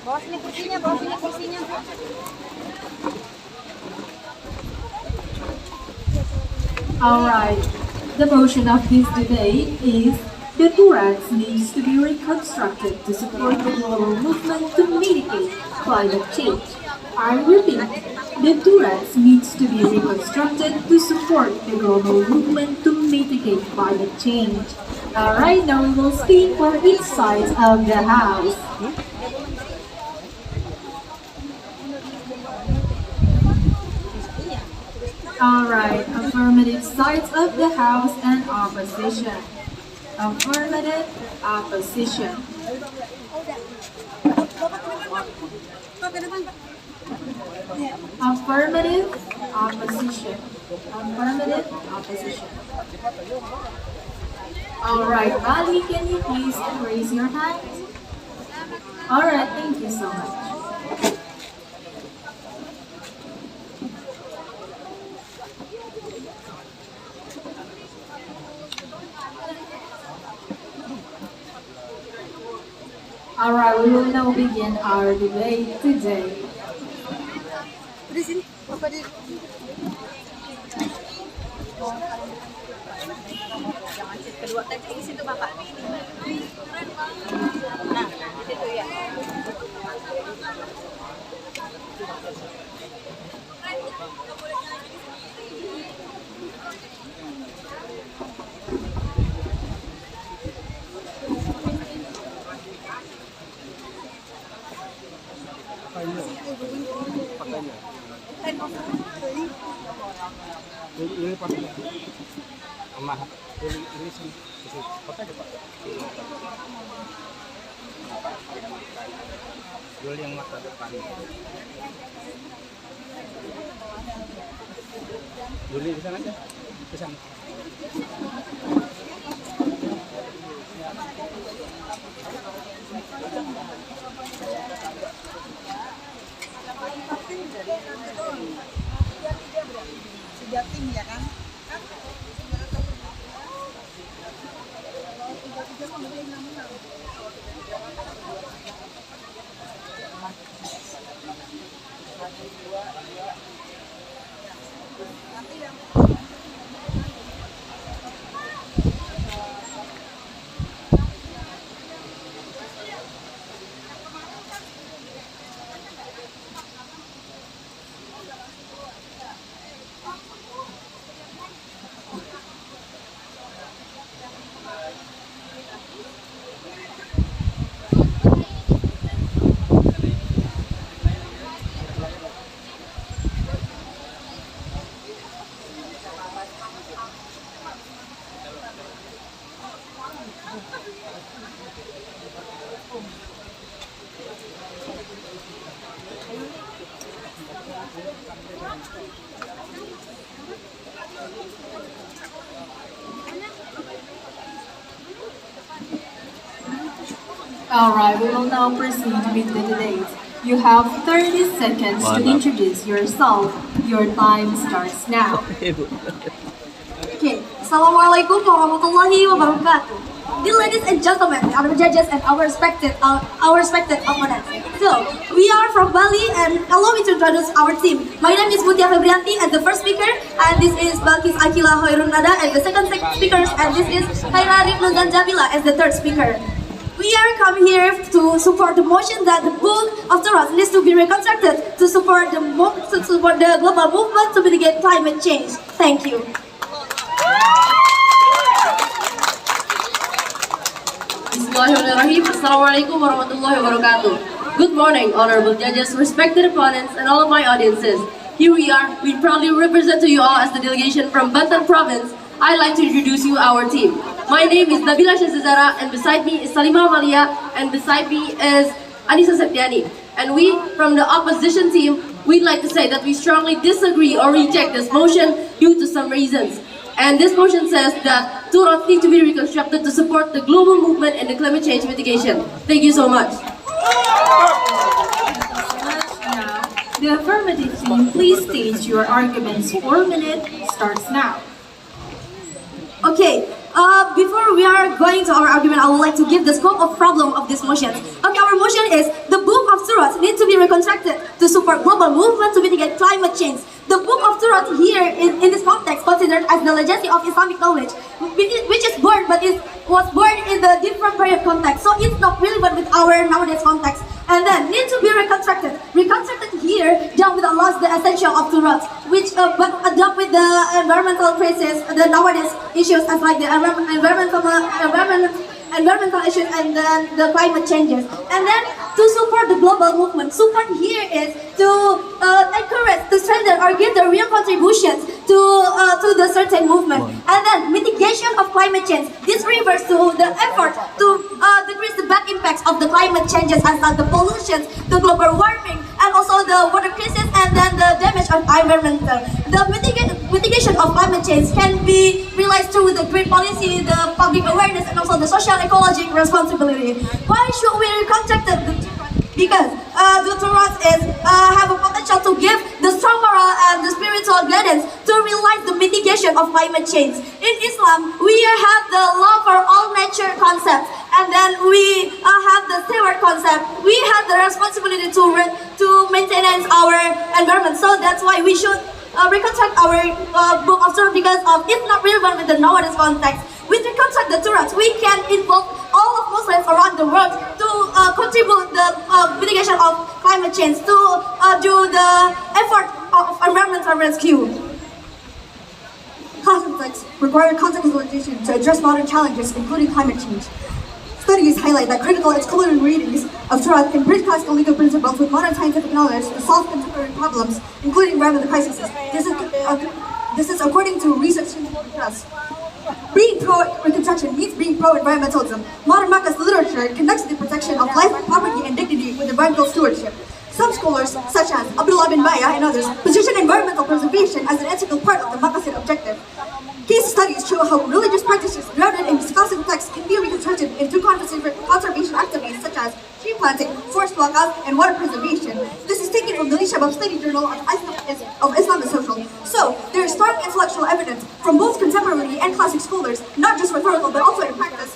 Bawa sini kursinya, bawa sini kursinya. Alright, the motion of this debate is the Durax needs to be reconstructed to support the global movement to mitigate climate change. I repeat, the Durax needs to be reconstructed to support the global movement to mitigate climate change. Alright, now we will speak for each side of the house. Alright, affirmative sides of the House and opposition. Affirmative, opposition. Affirmative, opposition. Affirmative, opposition. Alright, Bali, can you please raise your hand? Alright, thank you so much. Alright, we will now begin our debate today. Jangan sit kedua tadi di situ Bapak. Nah, di situ ya. Ini pakai emak ini sih pakai Pak. Jual yang mata depan. Juli di sana aja. Ke sana. Sejatim ya kan? Alright, we will now proceed with the debate. You have 30 seconds to introduce yourself. Your time starts now. Okay, Assalamualaikum warahmatullahi wabarakatuh. Dear ladies and gentlemen, our judges and our respected opponents. So, we are from Bali and allow me to introduce our team. My name is Mutia Febrianti as the first speaker, and this is Balkis Akila Hoirunada as the second speaker, and this is Khaira Rifnuzan Jabila as the third speaker. We are come here to support the motion that the book of the Torah needs to be reconstructed to support the global movement to mitigate climate change. Thank you. Bismillahirrahmanirrahim. Assalamualaikum warahmatullahi wabarakatuh. Good morning, honorable judges, respected opponents, and all of my audiences. Here we are. We proudly represent to you all as the delegation from Banten Province. I'd like to introduce you our team. My name is Nabila Shazizara, and beside me is Salima Amalia, and beside me is Anissa Septiani. And we, from the opposition team, we'd like to say that we strongly disagree or reject this motion due to some reasons. And this motion says that two roads need to be reconstructed to support the global movement and the climate change mitigation. Thank you so much. The affirmative team, please state your arguments. 4 minutes starts now. Okay, before we are going to our argument, I would like to give the scope of problem of this motion. Okay, our motion is the Book of Surah need to be reconstructed to support global movement to mitigate climate change. The Book of Surah here in this context considered as the legacy of Islamic knowledge, which is born but it was born in the different period context, so it's not relevant with our nowadays context. And then need to be reconstructed. Reconstructed here dealt with the essential of Surah, which but dealt with the environmental crisis, the nowadays issues as like the environmental issues and then the climate changes. And then to support the global movement, support here is to encourage, to strengthen or give the real contributions to the certain movement. And then mitigation of climate change. This refers to the effort to decrease the bad impacts of the climate changes as the pollution, the global warming, and also the water crisis and then the damage of environmental. The mitigation of climate change can be realized through the green policy, the public awareness, and also the social ecological responsibility. Why should we reconstruct the because the Torah have a potential to give the strong moral and the spiritual guidance to realize the mitigation of climate change. In Islam, we have the love for all nature concept, and then we have the steward concept. We have the responsibility to maintain our environment. So that's why we should reconstruct our book of Torah because of it's not relevant with the nowadays context. With reconstruct the Torah, we can involve all of Muslims around the world to contribute the mitigation of climate change, to do the effort of environmental rescue. Context require contextualization to address modern challenges, including climate change. Studies highlight that critical and scholarly readings of Torah can bridge classical legal principles with modern scientific knowledge to solve contemporary problems, including environmental crises. This is according to research in the press. Being pro-reconstruction means being pro-environmentalism. Modern Marxist literature connects the protection of life, property, and dignity with environmental stewardship. Some scholars, such as Abdullah bin Baya and others, position environmental preservation as an ethical part of the Marxist objective. Case studies show how religious practices grounded in discussing texts can be reconstructed into conservation activities such as tree planting, forest walkouts, and water preservation. This is taken from the Shabab Study Journal of Islam and Social. So, there is strong intellectual evidence from both contemporary and classic scholars, not just rhetorical but also in practice,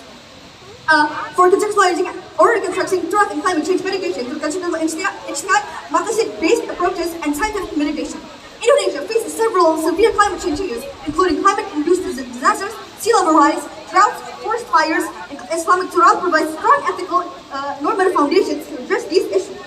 for contextualizing or reconstructing drought and climate change mitigation through considerable ijtihad, Marxist-based approaches, and scientific mitigation. Indonesia faces several severe climate change issues, including climate-induced disasters, sea level rise, droughts, forest fires, and Islamic Torah provides strong ethical normative foundations to address these issues.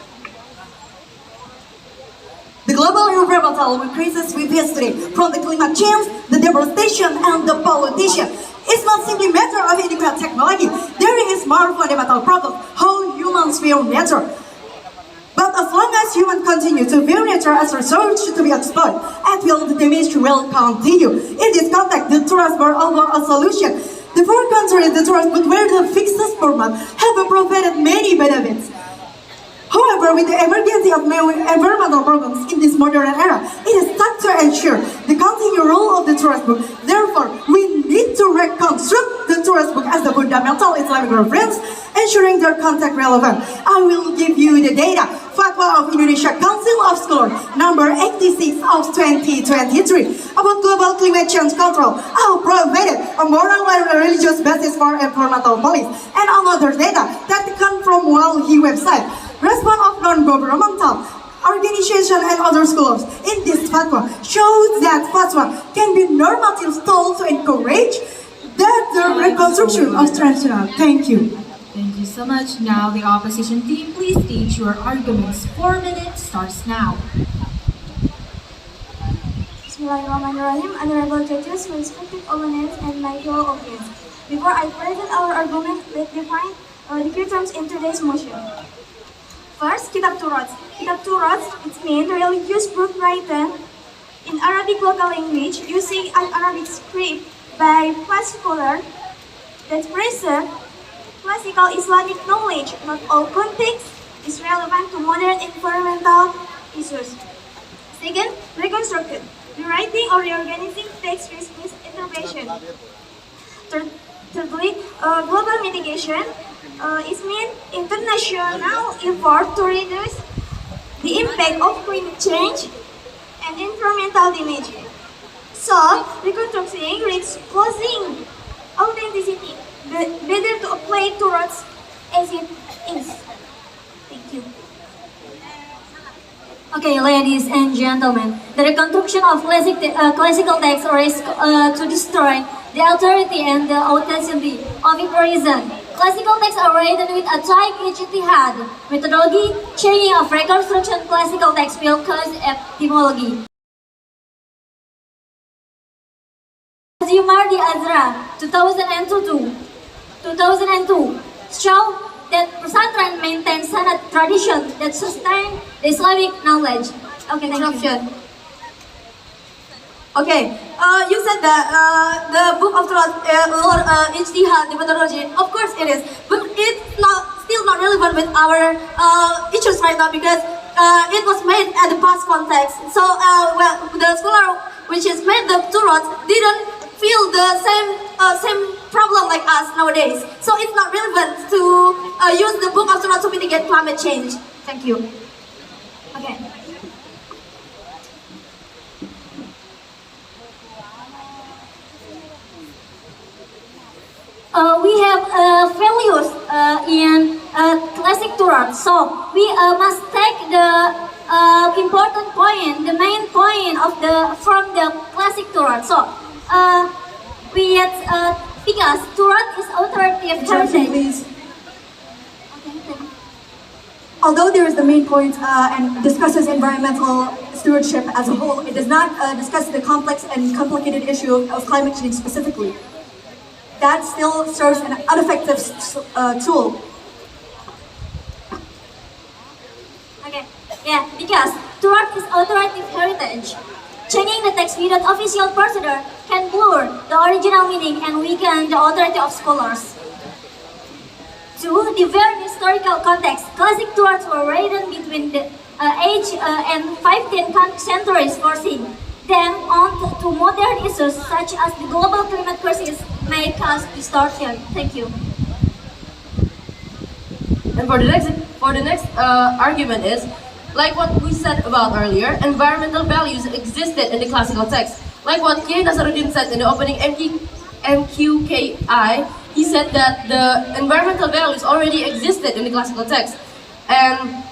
The global environmental crisis we face today, from the climate change, the deforestation, and the pollution, it's not simply a matter of adequate technology. There is more fundamental problem: how humans view nature. But as long as humans continue to view nature as a resource to be exploited, at will the damage will continue. In this context, the tourists were over a solution. The four countries the tourists would wear the fixed format have provided many benefits. However, with the emergency of environmental problems in this modern era, it is time to ensure the continued role of the tourist book. Therefore, we need to reconstruct the tourist book as the fundamental Islamic reference, ensuring their content relevant. I will give you the data. Fatwa of Indonesia Council of Scholars, number 86 of 2023, about global climate change control, provided a moral and religious basis for environmental policy, and another data that come from WALHI website. Response of non-governmental organizations and other scholars in this fatwa shows that fatwa can be normative tool to encourage the reconstruction of traditional. Thank you. Thank you so much. Now the opposition team, please state your arguments. 4 minutes starts now. Bismillahirrahmanirrahim. Honorable judges, respected opponents, and my fellow audience. Before I present our argument, let's define the key terms in today's motion. First, Kitab Turat. Kitab Turat, it means religious book written in Arabic local language using an Arabic script by past scholar that preserve classical Islamic knowledge. Not all context is relevant to modern environmental issues. Second, reconstructed. Rewriting or reorganizing text risk misinterpretation. Thirdly, global mitigation. It means international effort to reduce the impact of climate change, and environmental damage. So, reconstructing risks causing authenticity, better to apply towards as it is. Thank you. Okay, ladies and gentlemen, the reconstruction of classical text risks to destroy the authority and the authenticity of its reason. Classical texts are written with a tight ijtihad methodology. Changing of reconstruction classical text will cause etymology. Zumardi Azra, 2002, show that pesantren maintains sanad tradition that sustain the Islamic knowledge. Okay, thank you. Okay, you said that the book of Torah or ijtihad, the methodology, of course it is, but it's still not relevant with our issues right now because it was made at the past context. So, well, the scholar which is made the Torah didn't feel the same problem like us nowadays. So it's not relevant to use the book of Torah to mitigate climate change. Thank you. Okay. We have values in classic Torah, so we must take the important point, the main point of from the classic Torah. So because Torah is authoritative Objection, heritage. please. Although there is the main point and discusses environmental stewardship as a whole, it does not discuss the complex and complicated issue of climate change specifically. That still serves an ineffective tool. Okay, yeah, because Torah is authoritative heritage. Changing the text without official procedure can blur the original meaning and weaken the authority of scholars. To the very historical context, classic Torahs were written between the age and 15th centuries forcing them on to modern issues such as the global climate crisis may cause distortion. Thank you. And for the next argument is, like what we said about earlier, environmental values existed in the classical text. Like what K. Nasaruddin said in the opening MQKI, he said that the environmental values already existed in the classical text. And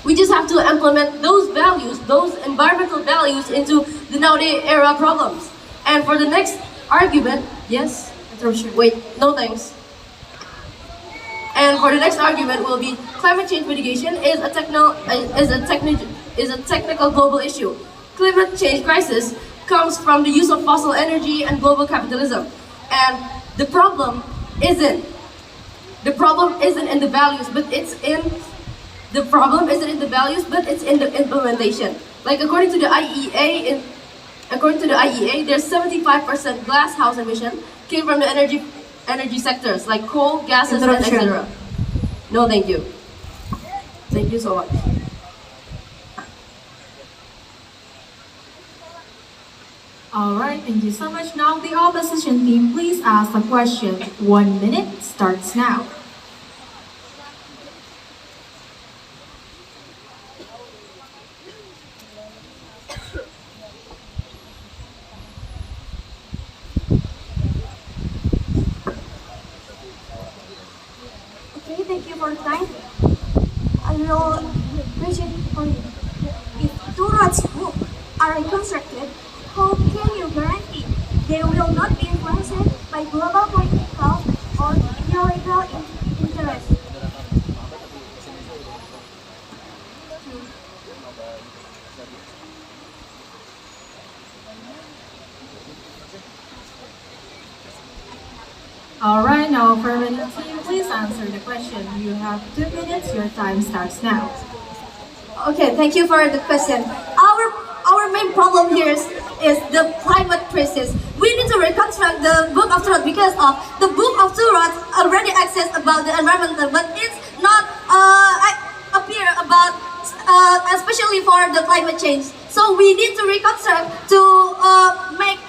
we just have to implement those values, those environmental values into the nowadays era problems. And for the next argument, yes? Wait, no thanks. And for the next argument will be climate change mitigation is a technical global issue. Climate change crisis comes from the use of fossil energy and global capitalism. And the problem isn't in the values, but it's in the implementation. Like according to the IEA, there's 75% glass house emission came from the energy sectors like coal, gases, and etc. No, thank you. Thank you so much. Alright, thank you so much. Now the opposition team, please ask the question. 1 minute starts now. Okay, thank you for the time. I will question for you. If Torah's book are reconstructed, how can you guarantee they will not be influenced by global political or ideological interests? Alright, now affirmative team, please answer the question. You have 2 minutes, your time starts now. Okay, thank you for the question. Our main problem here is the climate crisis. We need to reconstruct the book of Torah because of the book of Torah already exists about the environmental, but it's not appear about especially for the climate change. So we need to reconstruct to make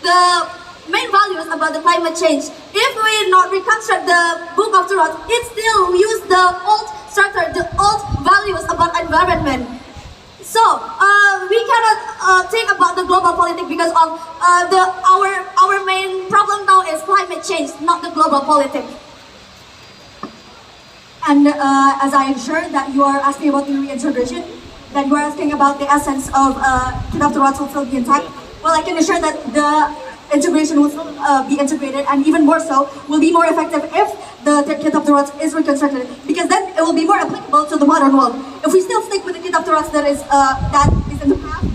the main values about the climate change. If we not reconstruct the book of Torah, it still use the old structure, the old values about environment. So we cannot think about the global politics because of our main problem now is climate change, not the global politics. And as I am sure that you are asking about the reintegration, that you are asking about the essence of Kitab Turat will still be intact, well, I can assure that the integration will still be integrated, and even more so, will be more effective if the Kitab Turat is reconstructed, because then it will be more applicable to the modern world. If we still stick with the Kitab Turat that is in the past,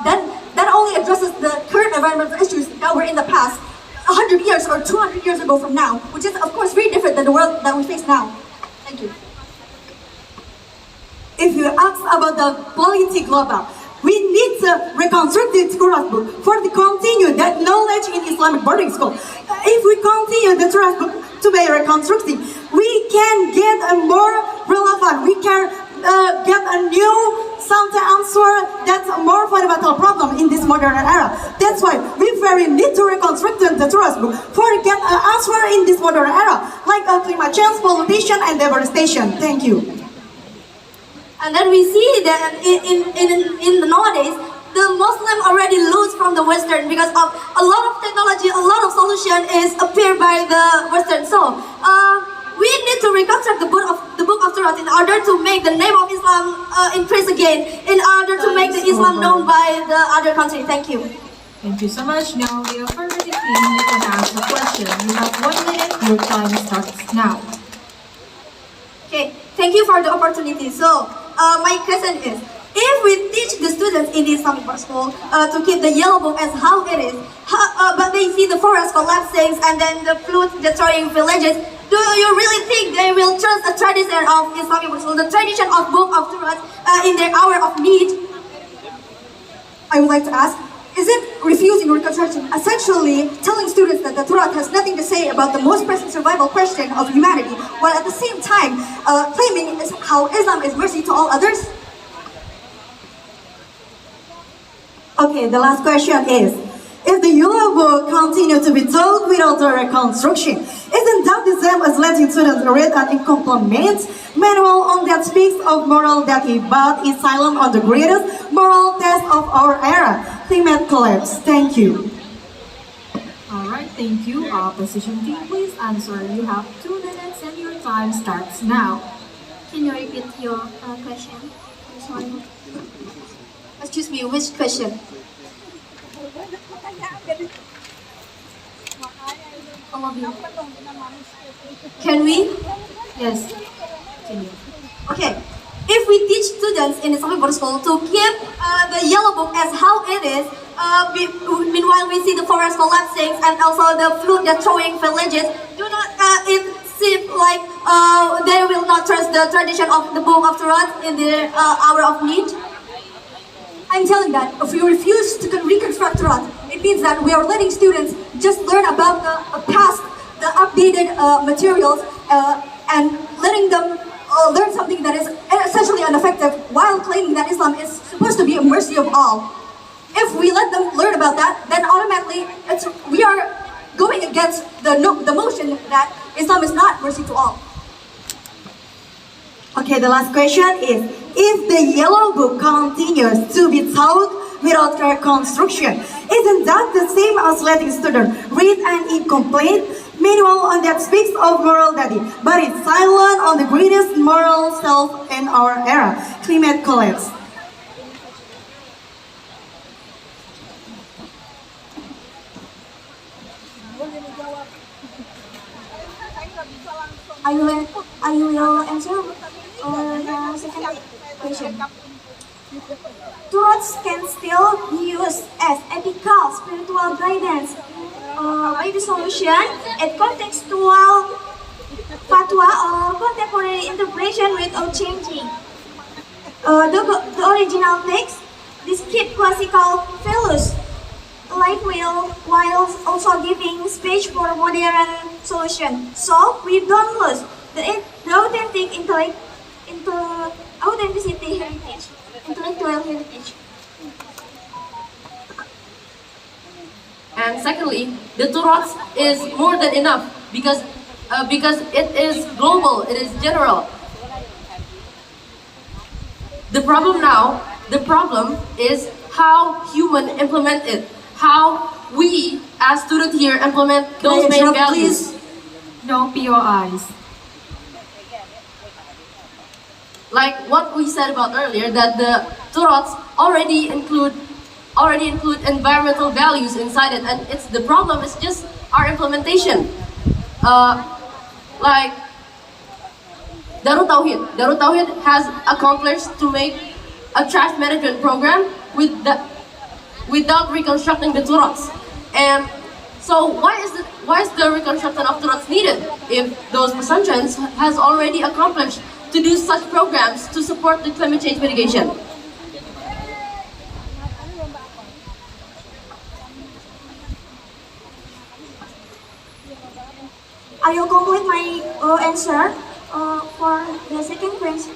then that only addresses the current environmental issues that were in the past 100 years or 200 years ago from now, which is of course very different than the world that we face now. Thank you. If you ask about the politics global, we need to reconstruct the Turas book for the continue that knowledge in Islamic boarding school. If we continue the Turas book to be reconstructing, we can get a more relevant, we can get a new something answer that's a more fundamental problem in this modern era. That's why we very need to reconstruct the Turas book for get an answer in this modern era, like climate change, pollution, and deforestation. Thank you. And then we see that in the nowadays, the Muslim already lose from the Western because of a lot of technology, a lot of solution is appeared by the Western. So we need to reconstruct the book of Torah in order to make the name of Islam increase again, in order to make the Islam known by the other country. Thank you. Thank you so much. Now the affirmative team, you can ask a question. You have 1 minute. Your time starts now. Okay, thank you for the opportunity. So my question is, if we teach the students in the Islamic school to keep the yellow book as how it is, but they see the forest collapsing and then the flood destroying villages, do you really think they will trust the tradition of Islamic school, the tradition of book of Torah in their hour of need? I would like to ask, is it refusing reconstruction essentially telling students that the Torah has nothing to say about the most pressing survival question of humanity, while at the same time claiming how Islam is mercy to all others? Okay, the last question is, if the yellow book continue to be taught without the reconstruction, isn't that the same as letting students read an incomplete manual on that speaks of moral duty but is silent on the greatest moral test of our era, climate collapse? Thank you. Alright, thank you. Opposition team, please answer. You have 2 minutes and your time starts now. Can you repeat your question? I'm sorry. Excuse me, which question? All of you. Can we? Yes. Continue. Okay. If we teach students in Islamic boarding school to keep the yellow book as how it is, meanwhile we see the forest collapsing and also the flood destroying villages, do not it seem like they will not trust the tradition of the book of Torah in their hour of need? I'm telling that if we refuse to reconstruct Torah, it means that we are letting students just learn about the past, the updated materials, and letting them learn something that is essentially ineffective while claiming that Islam is supposed to be a mercy of all. If we let them learn about that, then automatically we are going against the motion that Islam is not mercy to all. Okay, the last question is, if the yellow book continues to be taught without reconstruction, isn't that the same as letting students read an incomplete manual on that speaks of moral duty, but it's silent on the greatest moral self in our era, climate collapse? I will answer the second question. Torahs can still be used as ethical, spiritual guidance by the solution and contextual fatwa or contemporary interpretation without changing the original text. This keep classical values alive while also giving space for modern solution. So we don't lose the authentic intellectual heritage. And secondly, the Torah is more than enough because it is global, it is general. The problem now The problem is how human implement it, how we as students here implement those main values. No POIs. Like what we said about earlier, that the Torats already include environmental values inside it, and the problem is just our implementation. Like Darut Tauhid has accomplished to make a trash management program without reconstructing the Torats. And so why is the reconstruction of Torats needed if those pesantren has already accomplished to do such programs to support the climate change mitigation? I will complete my answer for the second question.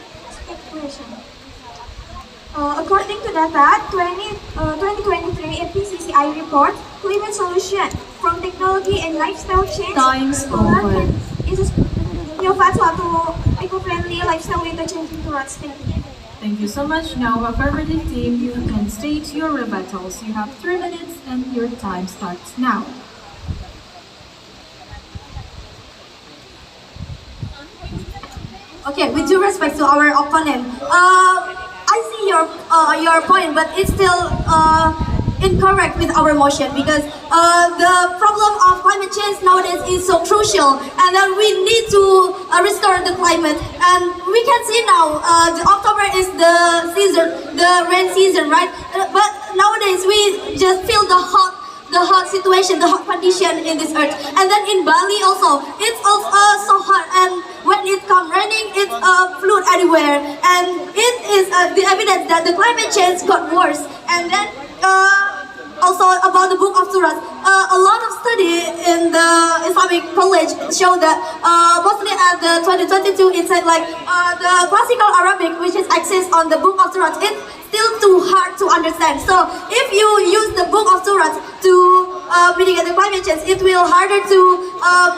According to data 2023 MPCCI report, climate solution from technology and lifestyle change Time's over. is provide suatu eco-friendly lifestyle with the changing towards. Thank you. Thank you so much. Now, affirmative team, you can state your rebuttals. You have 3 minutes and your time starts now. Okay, with due respect to our opponent, I see your point, but it's still incorrect with our motion because the problem of climate change nowadays is so crucial, and then we need to restore the climate. And we can see now, the October is the season, the rain season, right? But nowadays we just feel the hot situation, the hot condition in this earth. And then in Bali also, it's also so hot, and when it comes raining, it's flood everywhere. And it is the evidence that the climate change got worse. And then also about the Book of Surah, a lot of study in the Islamic college show that mostly at the 2022, it said like the classical Arabic, which is accessed on the Book of Surah, it's still too hard to understand. So if you use the Book of Surah to mitigate the climate change, it will harder to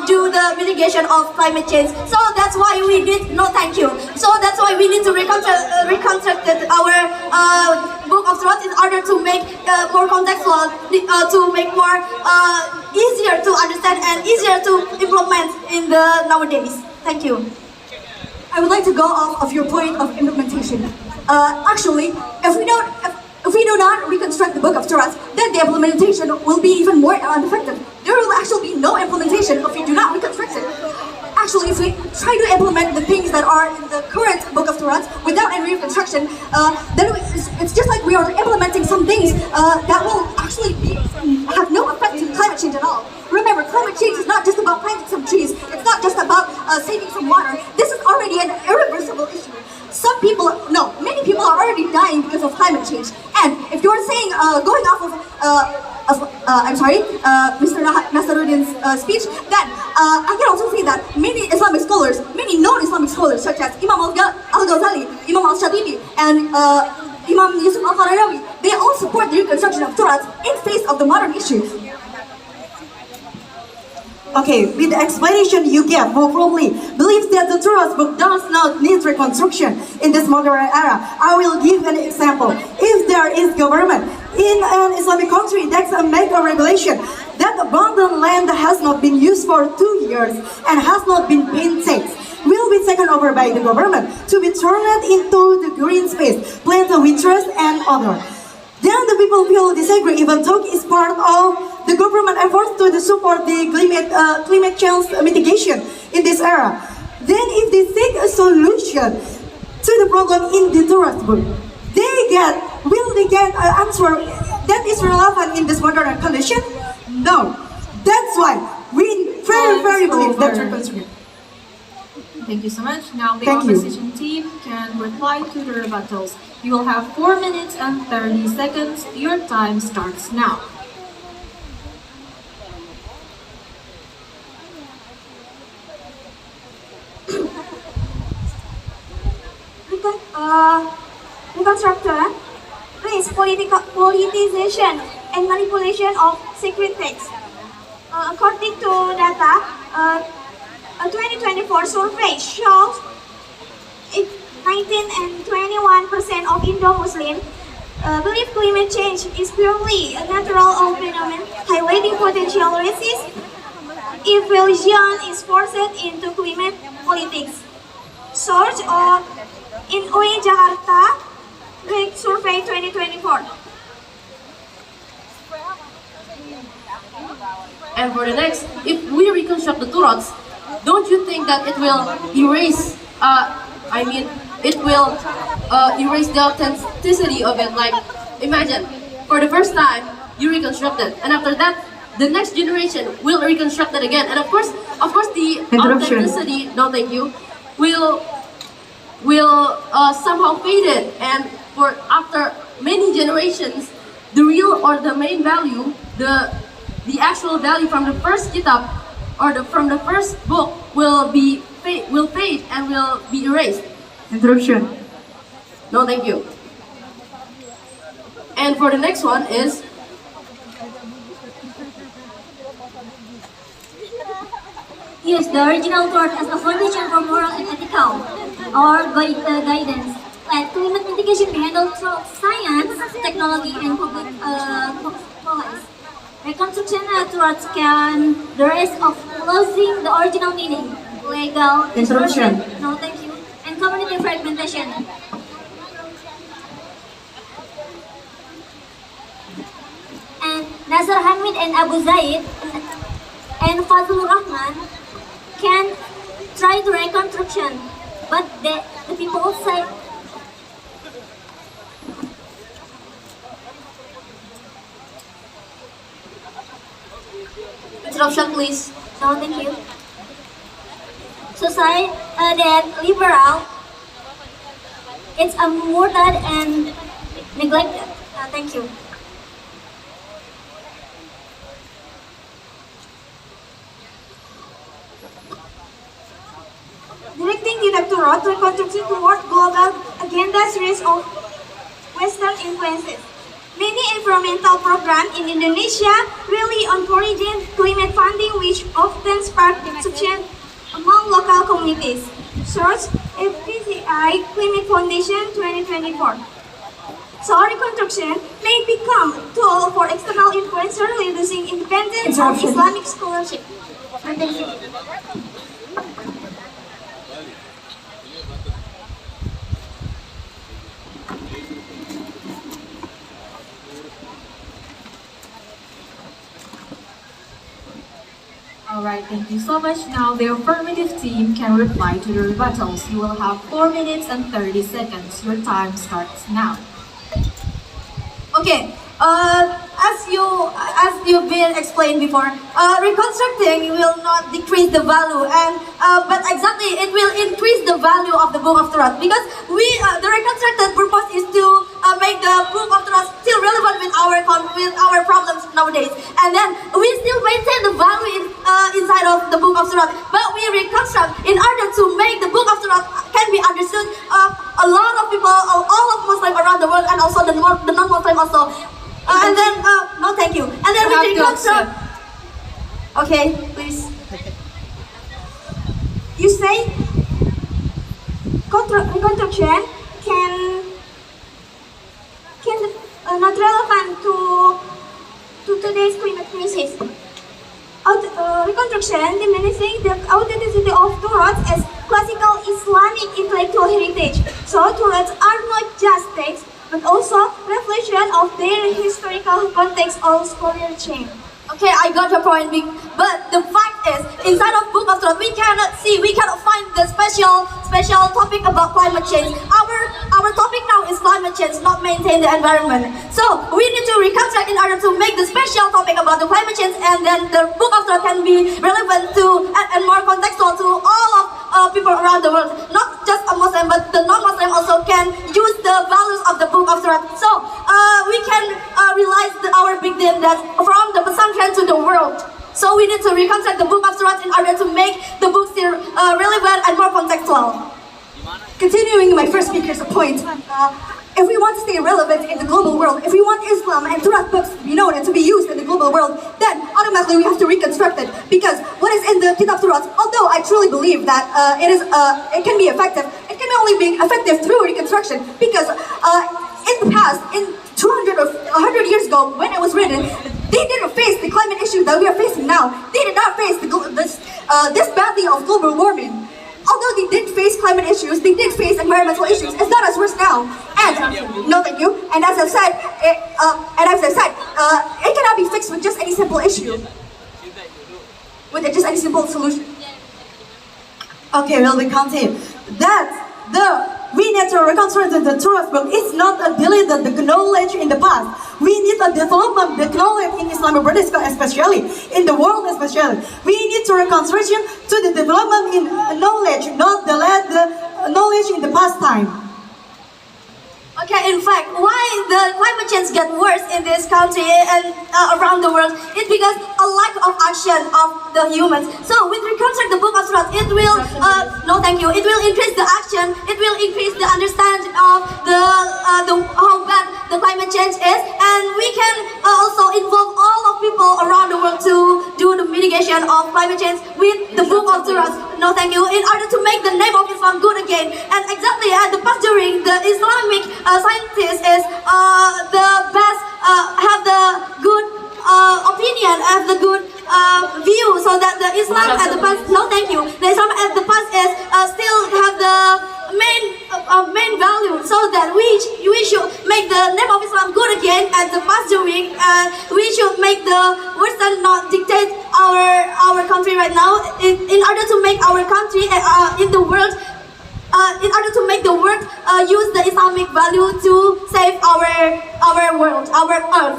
do the mitigation of climate change. So that's why we need, no thank you. So that's why we need to reconstruct our Book of Surah in order to make more contextual, to make more easier to understand and easier to implement in the nowadays. Thank you. I would like to go off of your point of implementation. Actually, if we do not reconstruct the Book of Torah, then the implementation will be even more ineffective. There will actually be no implementation if we do not reconstruct it. Actually, if we try to implement the things that are in the current Book of Torah without any reconstruction, then it's just like we are implementing some things that will actually have no effect to climate change at all. Remember, climate change is not just about planting some trees. It's not just about saving some water. This is already an irreversible issue. Some people, no, many people are already dying because of climate change. And if you're saying, going off of Mr. Nasaruddin's speech, then I can also say that many Islamic scholars, many non-Islamic scholars, such as Imam al-Ghazali, Imam al-Shatibi, and Imam Yusuf al-Qaradawi, they all support the reconstruction of Torah in face of the modern issues. Okay, with the explanation you gave, more probably believes that the Torah book does not need reconstruction in this modern era. I will give an example. If there is government in an Islamic country that make a regulation that abandoned land has not been used for 2 years and has not been paid tax, will be taken over by the government to be turned into the green space, planted with trees and other. Then the people will disagree, even though it's part of the government efforts to support the climate change mitigation in this era. Then if they seek a solution to the problem in the tourist book, will they get an answer that is relevant in this modern condition? No. That's why we very believe that reconstruction. Thank you so much. Now the Thank you. opposition team can reply to the rebuttals. You will have 4 minutes and 30 seconds. Your time starts now. Reconstruction is politicization and manipulation of secret text. According to data, a 2024 survey shows 19 and 21% of Indo-Muslim believe climate change is purely a natural phenomenon, highlighting potential risks if religion is forced into climate politics. Source of in UI Jakarta, Great Survey 2024. And for the next, if we reconstruct the two roads, don't you think that it will erase, it will erase the authenticity of it? Like, imagine, for the first time, you reconstruct it, and after that, the next generation will reconstruct it again. And of course, the authenticity, no thank you, will somehow fade it. And for after many generations, the real or the main value, the actual value from the first kitab or from the first book will fade and will be erased. Interruption. No, thank you. And for the next one is Use the original Torah as a foundation for moral and ethical or guidance. Let climate mitigation be handled through science, technology, and public policy. Reconstruction towards can the risk of losing the original meaning, legal Interruption. No, thank you, and community fragmentation. And Nasser Hamid and Abu Zaid and Fazlur Rahman can try to reconstruction, but the people say Interruption, please. no, thank you. Society that liberal, it's a murdered and neglected. Thank you. Directing the Directorate reconstruction toward global agenda series of Western influences. Many environmental programs in Indonesia rely on foreign climate funding, which often spark disruption among local communities. Source: FPCI Climate Foundation 2024. So reconstruction may become a tool for external influencers, reducing independence of Islamic scholarship. Thank you. Alright, thank you so much. Now the affirmative team can reply to the rebuttals. You will have 4 minutes and 30 seconds. Your time starts now. Okay, as you've been explained before, reconstructing will not decrease the value, and but exactly it will increase the value of the Book of Torah, because the reconstructed purpose is to make the Book of Torah still relevant with our problems nowadays, and then we still maintain the value inside of the Book of Torah, but we reconstruct in order to make the Book of Torah can be understood a lot of people, all of Muslims around the world, and also the non-Muslim also. And then, no thank you. And then we reconstruct. Okay, please. You say reconstruction can not relevant to today's climate crisis. Reconstruction diminishing the authenticity of Torah as classical Islamic intellectual heritage. So Torahs are not just texts, but also reflection of their historical context or scholarly chain. Okay, I got your point, but the fact is, inside of Book of Torah, we cannot find the special topic about climate change. Our topic now is climate change, not maintain the environment. So we need to reconstruct in order to make the special topic about the climate change, and then the Book of Torah can be relevant to and more contextual to all of people around the world. Not just a Muslim, but the non-Muslim also can use the values of the Book of Torah. So we can realize our big deal that from the assumption to the world. So we need to reconstruct the Book of Torah in order to make the book still relevant and more contextual. Continuing my first speaker's point, if we want to stay relevant in the global world, if we want Islam and Torah books to be known and to be used in the global world, then automatically we have to reconstruct it. Because what is in the Kitab Torah, although I truly believe that it can be effective, it can only be effective through reconstruction. Because in the past, 200 or 100 years ago, when it was written, they didn't face the climate issue that we are facing now. They did not face this badly of global warming. Although they did face climate issues, they did face environmental issues. It's not as worse now. And no, thank you. And as I've said, it cannot be fixed with just any simple issue, with just any simple solution. Okay, well, we continue. We need to reconstruct the truth, but it's not a delete the knowledge in the past. We need a development, the knowledge in Islamic British especially, in the world especially. We need to reconstruction to the development in knowledge, not delete the knowledge in the past time. Okay, in fact, why the climate change get worse in this country and around the world is because a lack of action of the humans. So with reconstruct the book of Surah, it will no thank you. It will increase the action. It will increase the understanding of the how bad the climate change is, and we can also involve all of people around the world to do the mitigation of climate change with the book of Surah. No thank you. In order to make the name of Islam good again, and exactly at the past during the Islamic scientists is the best, have the good opinion, have the good view, so that the Islam at the past, no thank you, the Islam at the past is still have the main value, so that we should make the name of Islam good again at the past during, and we should make the Western not dictate our country right now, in order to make our country in the world, in order to make the world use the Islamic value to save our world, our earth.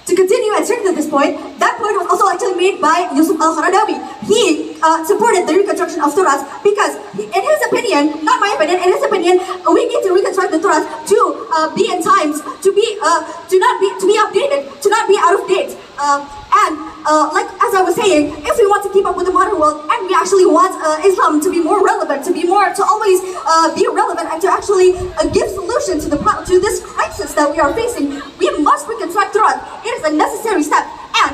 To continue and strengthen this point, that point was also actually made by Yusuf al-Qaradawi. He supported the reconstruction of Turas because, in his opinion, not my opinion, in his opinion, we need to reconstruct the Turas to be in times, to be updated, to not be out of date. Like as I was saying, if we want to keep up with the modern world, and we actually want Islam to be more relevant, to always be relevant, and to actually give solution to this crisis that we are facing, we must reconstruct Turas. It is a necessary step. And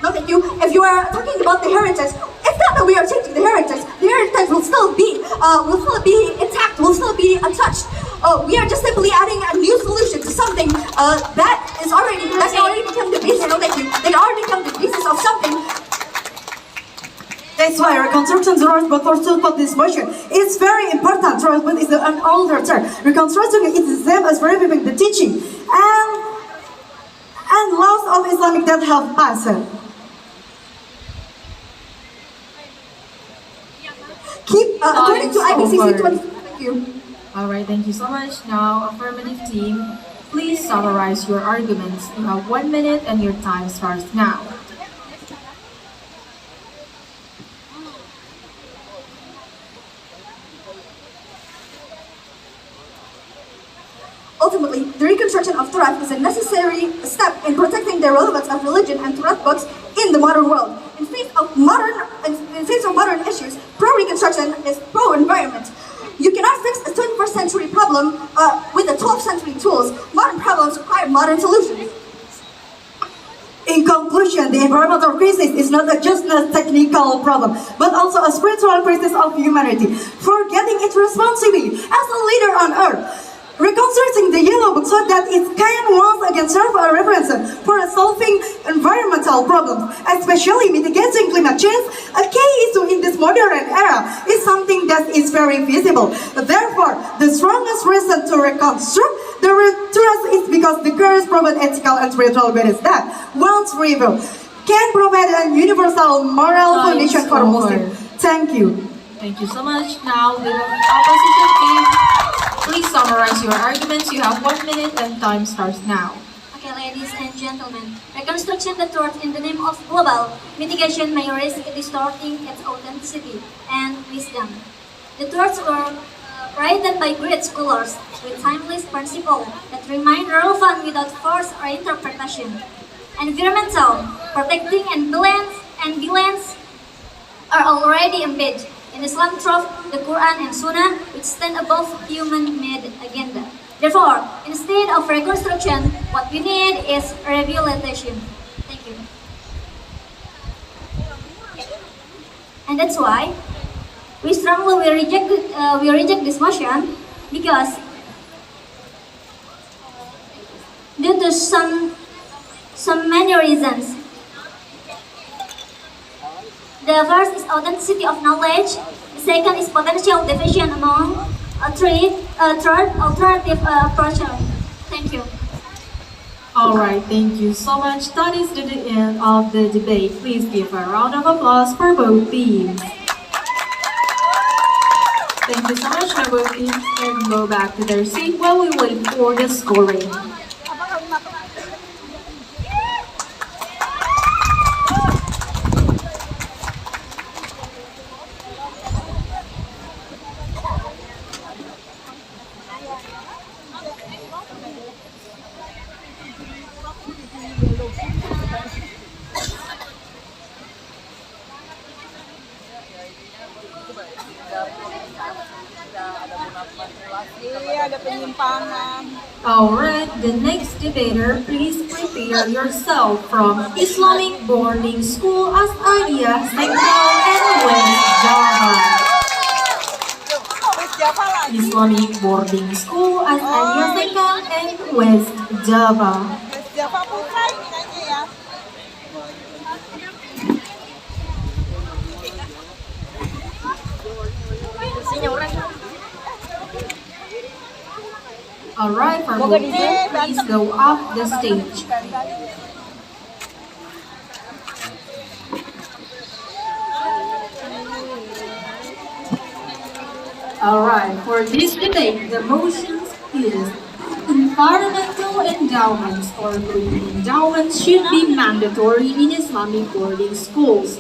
no, thank you. If you are talking about the heritage, it's not that we are changing the heritage. The heritage will still be intact, will still be untouched. We are just simply adding a new solution to something that's already become the basis. No, thank you. They already become the basis of something. That's why reconstruction but for support this motion is very important. But it's an older term. Reconstruction is the same as reviving the teaching and laws of Islamic that have passed. According to IPCC 20. Thank you. Alright, thank you so much. Now, affirmative team, please summarize your arguments. You have 1 minute and your time starts now. Ultimately, the reconstruction of Torah is a necessary step in protecting the relevance of religion and Torah books in the modern world. In face of modern issues, pro-reconstruction is pro-environment. You cannot fix a 21st century problem with the 12th century tools. Modern problems require modern solutions. In conclusion, the environmental crisis is not just a technical problem, but also a spiritual crisis of humanity. Forgetting its responsibility as a leader on earth. Reconstructing the Yellow Book so that it can once again serve a reference for solving environmental problems, especially mitigating climate change, a key issue in this modern era, is something that is very visible. Therefore, the strongest reason to reconstruct the trust is because the courage provide ethical and spiritual values that, once revealed, can provide a universal moral foundation for Muslims. Thank you. Thank you so much. Now, the opposition team, please summarize your arguments. You have 1 minute and time starts now. Okay, ladies and gentlemen, reconstruction the truth in the name of global mitigation may risk distorting its authenticity and wisdom. The truths were written by great scholars with timeless principles that remain relevant without force or interpretation. Environmental, protecting and balance are already embedded in Islam truth, the Quran and Sunnah, which stand above human-made agenda. Therefore, instead of reconstruction, what we need is rehabilitation. Thank you. And that's why we strongly reject this motion, because reasons. The first is authenticity of knowledge. The second is potential deviation among. Third, alternative approach. Thank you. Alright, thank you so much. That is the end of the debate. Please give a round of applause for both teams. Thank you so much for both teams, and go back to their seat while we wait for the scoring. Iya, ada penyimpangan. Alright, the next debater, please prepare yourself from Islamic Boarding School as Idea, Central and West Java. West Java lagi. Islamic Boarding School as Idea, Central and West Java. West Java Putra ini kayaknya ya. Alright, for both teams, please go up the stage. Alright, for this debate, the motion is environmental endowments or green endowments should be mandatory in Islamic boarding schools.